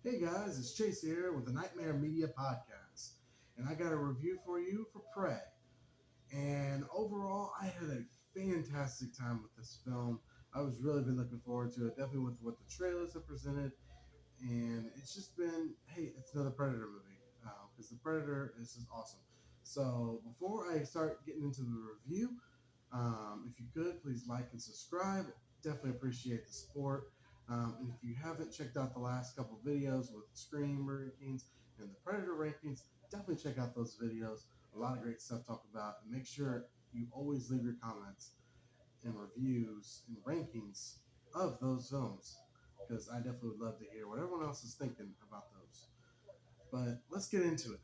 Hey guys, it's Chase here with the Nightmare Media Podcast, and I got a review for you for Prey. And overall, I had a fantastic time with this film. I was really been looking forward to it, definitely with what the trailers have presented, and it's just been, hey, it's another Predator movie because the Predator is just awesome. So before I start getting into the review, if you could, please like and subscribe. Definitely appreciate the support. And if you haven't checked out the last couple videos with Scream rankings and the Predator rankings, definitely check out those videos. A lot of great stuff to talk about. And make sure you always leave your comments and reviews and rankings of those films because I definitely would love to hear what everyone else is thinking about those. But let's get into it.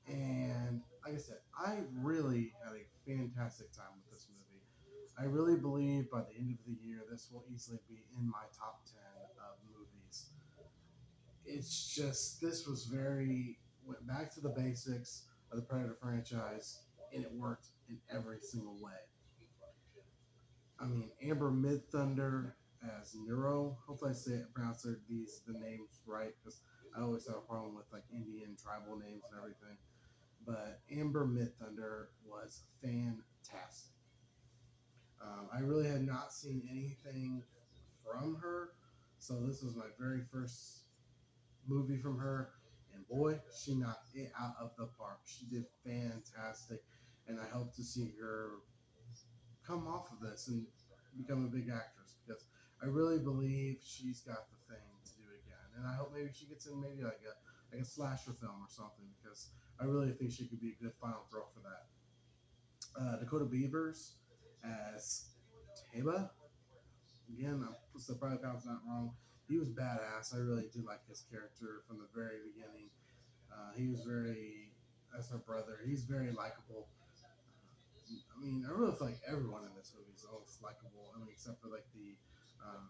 And like I said, I really had a fantastic time with this movie. I really believe by the end of the year, this will easily be in my top 10 of movies. It's just, this was went back to the basics of the Predator franchise, and it worked in every single way. I mean, Amber Mid Thunder as Neuro. Hopefully, pronounce the names right because I always have a problem with like Indian tribal names and everything. But Amber Mid Thunder was fantastic. I really had not seen anything from her, so this was my very first movie from her, and boy, she knocked it out of the park. She did fantastic, and I hope to see her come off of this and become a big actress because I really believe she's got the thing to do it again, and I hope maybe she gets in maybe like a slasher film or something because I really think she could be a good final girl for that. Dakota Beavers as Teba. Again, I'm probably pronouncing that wrong. He was badass. I really did like his character from the very beginning. He was very, as her brother, he's very likable. I mean, I really feel like everyone in this movie is almost likable. I mean, except for like um,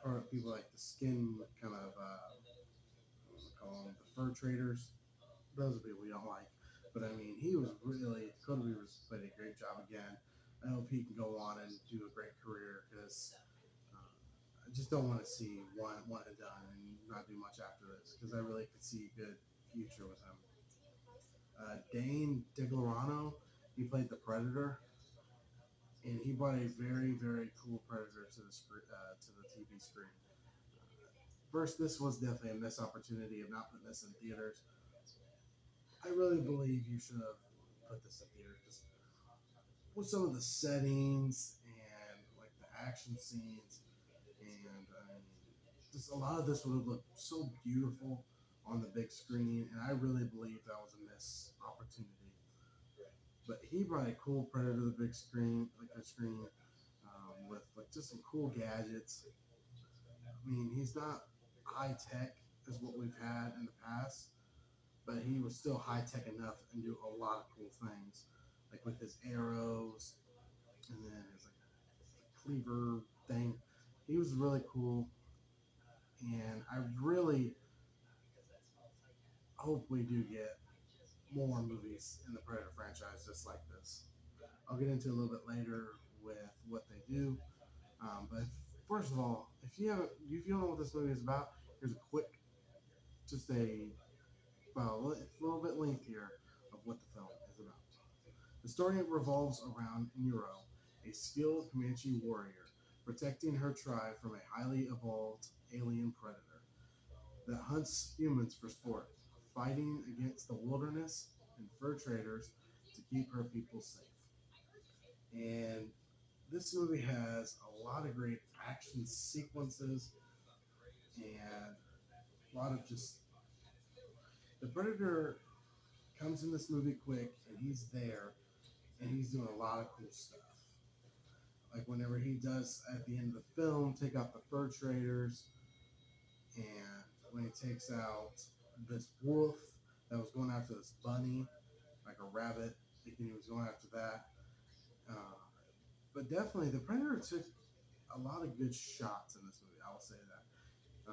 or people like the skin kind of, what do we call them, the fur traders. Those are people we don't like. But I mean, he was really, Cody Weaver's played a great job again. I hope he can go on and do a great career because I just don't want to see one and done and not do much after this because I really could see a good future with him. Dane DeGlorano, he played the Predator, and he brought a very cool Predator to to the TV screen. First, this was definitely a missed opportunity of not putting this in theaters. I really believe you should have put this in theaters because with some of the settings and like the action scenes and just a lot of this would have looked so beautiful on the big screen, and I really believe that was a missed opportunity. But he brought a cool Predator to the big screen, like a screen, with like just some cool gadgets. I mean, he's not high tech as what we've had in the past, but he was still high tech enough and do a lot of cool things, like with his arrows and then his like cleaver thing. He was really cool, and I really hope we do get more movies in the Predator franchise just like this. I'll get into a little bit later with what they do. But first of all, if you don't know what this movie is about, here's a quick, just a well, a little bit lengthier of what the film is about. The story revolves around Nero, a skilled Comanche warrior, protecting her tribe from a highly evolved alien predator that hunts humans for sport, fighting against the wilderness and fur traders to keep her people safe. And this movie has a lot of great action sequences and a lot of just the predator comes in this movie quick and he's there and he's doing a lot of cool stuff. Like whenever he does at the end of the film take out the fur traders, and when he takes out this wolf that was going after this bunny, like a rabbit, thinking he was going after that. Uh, but definitely, the Predator took a lot of good shots in this movie. I will say that.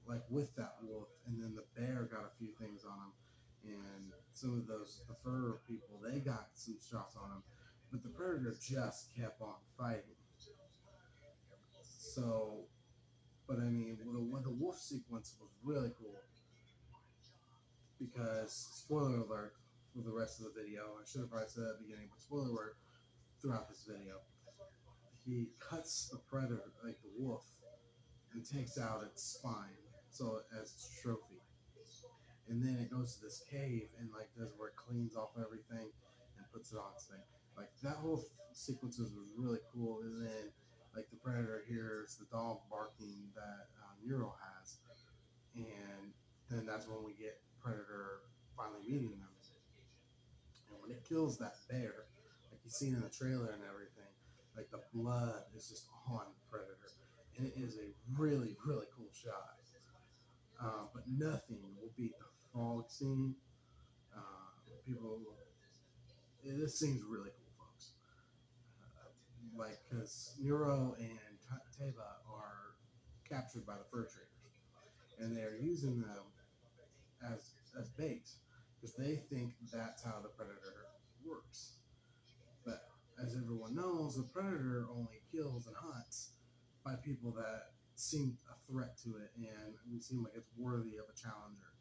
Like with that wolf, and then the bear got a few things on him, and some of those the fur people they got some shots on him, but the Predator just kept on fighting. So But I mean, the wolf sequence was really cool because spoiler alert for the rest of the video. I should have probably said that at the beginning, but spoiler alert throughout this video. He cuts the predator, like the wolf, and takes out its spine, so as its trophy. And then it goes to this cave and like does where it cleans off everything and puts it on its thing. Like that whole sequences was really cool. And then like the predator hears the dog barking that Nero has, and then that's when we get Predator finally meeting them. And when it kills that bear, like you've seen in the trailer and everything, like the blood is just on Predator, and it is a really really cool shot. But nothing will beat the frog scene. People, this scene's really cool, folks. Like, because Nero and Teva are captured by the fur traders, and they're using them as bait because they think that's how the predator works. But as everyone knows, the predator only kills and hunts by people that seem a threat to it and seem like it's worthy of a challenger.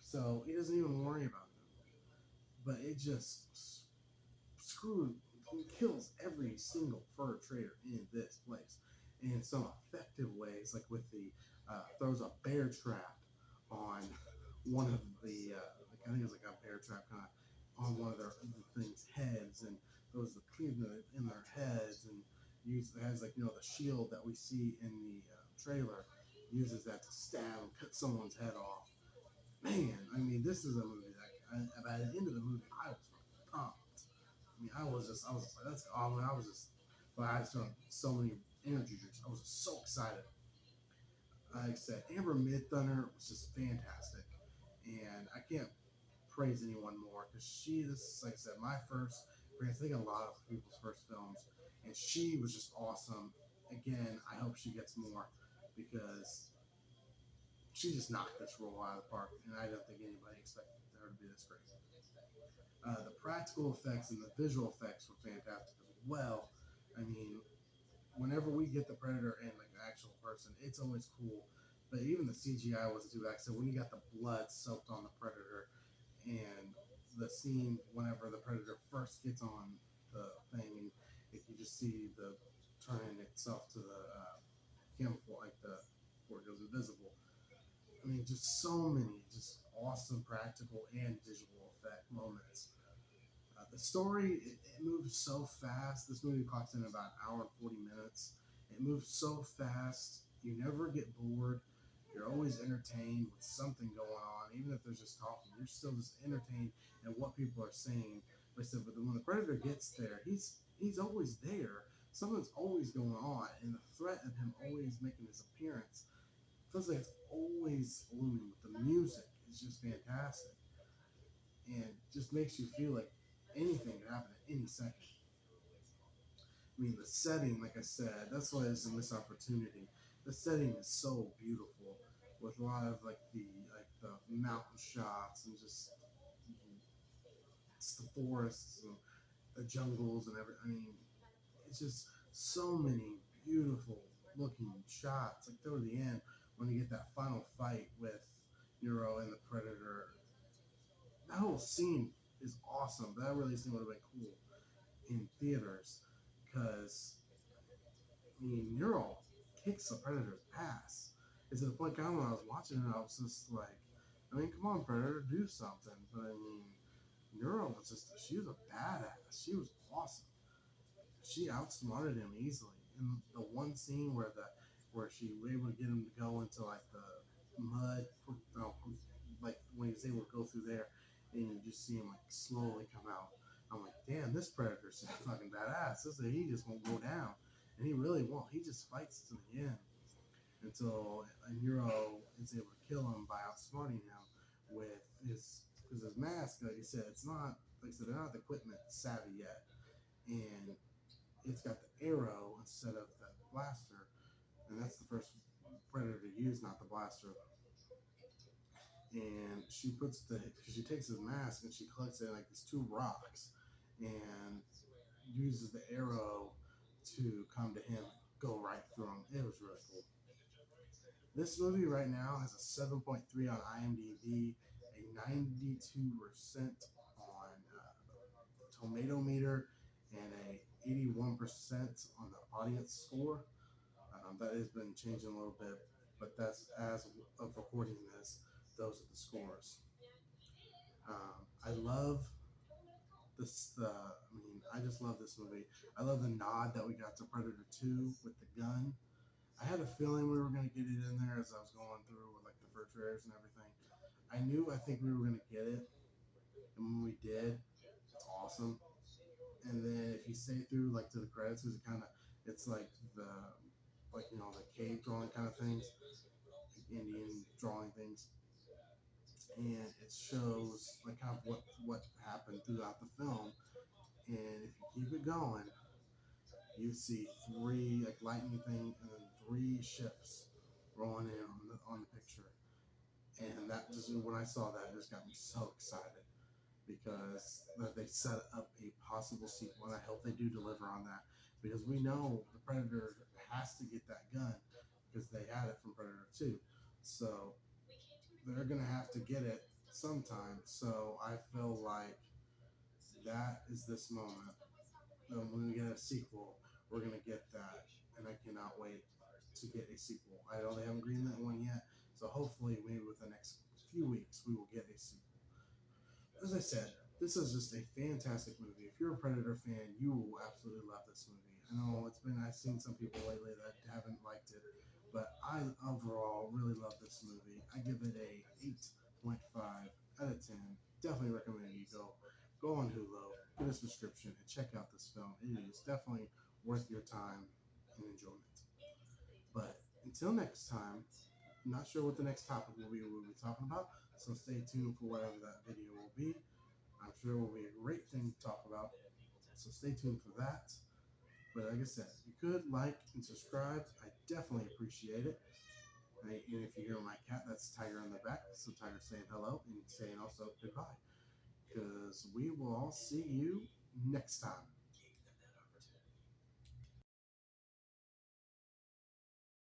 So he doesn't even worry about them. But it just screws, kills every single fur trader in this place in some effective ways, like with the throws a bear trap on one of the like I think it was like a bear trap kind of on one of their things heads and throws the clean in their heads and has like the shield that we see in the trailer, uses that to stab and cut someone's head off. Man, I mean, this is a movie that by the end of the movie I was pumped. I mean, I was just like, that's awesome. I was just, but I saw so many energy drinks. I was just so excited. Like I said, Amber Midthunder was just fantastic, and I can't praise anyone more because this is, like I said, my first. I think a lot of people's first films, and she was just awesome. Again, I hope she gets more because she just knocked this role out of the park, and I don't think anybody expected her to be this great. The practical effects and the visual effects were fantastic as well. I mean, whenever we get the predator and like the actual person, it's always cool. But even the CGI wasn't too bad. So when you got the blood soaked on the predator, and the scene whenever the predator first gets on the thing, and if you just see the turning itself to the camouflage, like the where it goes invisible. I mean, just so many just awesome practical and visual effect moments. The story, it moves so fast. This movie clocks in about an hour and 40 minutes. It moves so fast. You never get bored. You're always entertained with something going on. Even if there's just talking, you're still just entertained at what people are saying. Like I said, but when the predator gets there, he's always there. Something's always going on, and the threat of him always making his appearance feels like it's always looming. With the music, it's just fantastic, and just makes you feel like anything could happen at any second. I mean, the setting, like I said, that's why it's a missed opportunity. The setting is so beautiful, with a lot of like the mountain shots and just it's the forests and the jungles and everything. I mean, it's just so many beautiful looking shots. Like toward the end, when you get that final fight with Nero and the Predator, that whole scene is awesome. That really scene would have been cool in theaters because I mean Nero kicks the Predator's ass. It's to the point kind of when I was watching it, I was just like, I mean, come on, Predator, do something. But I mean, Nero was just, she was a badass. She was awesome. She outsmarted him easily. In the one scene where she was able to get him to go into like the mud, like when he was able to go through there, and you just see him like slowly come out. I'm like, damn, this predator's fucking badass. He just won't go down, and he really won't. He just fights to the end until Nero is able to kill him by outsmarting him with his because his mask, like I said, it's not like I said, they're not equipment savvy yet, and it's got the arrow instead of the blaster, and that's the first predator to use, not the blaster. And she puts she takes his mask and she collects it like these two rocks, and uses the arrow to come to him, go right through him. It was really cool. This movie right now has a 7.3 on IMDb, a 92% on Tomato Meter, and a 81% on the audience score. That has been changing a little bit, but that's as of recording this. Those are the scores. I love this. I just love this movie. I love the nod that we got to Predator 2 with the gun. I had a feeling we were going to get it in there as I was going through with like the first trailers and everything. I think we were going to get it, and when we did, it's awesome. And then if you stay through like to the credits, it's like the the cave drawing kind of things, like Indian drawing things, and it shows like kind of what happened throughout the film. And if you keep it going, you see three like lightning thing and then three ships rolling in on the picture. And that just when I saw that, it just got me so excited because they set up a possible sequel, and I hope they do deliver on that because we know the Predator has to get that gun because they had it from Predator 2, so they're gonna have to get it sometime. So I feel like that is this moment. When we get a sequel, we're gonna get that, and I cannot wait to get a sequel. I know they haven't greenlit one yet, so hopefully, maybe with the next few weeks, we will get a sequel. As I said, this is just a fantastic movie. If you're a Predator fan, you will absolutely love this movie. I know I've seen some people lately that haven't liked it, but I overall really love this movie. I give it a 8.5 out of 10. Definitely recommend you go on Hulu, get a subscription, and check out this film. It is definitely worth your time and enjoyment. But until next time, I'm not sure what the next topic we'll be talking about, so stay tuned for whatever that video will be. I'm sure it will be a great thing to talk about, so stay tuned for that. But like I said, if you could like and subscribe, I definitely appreciate it. And if you hear my cat, that's Tiger in the back. So Tiger saying hello and saying also goodbye. Because we will all see you next time.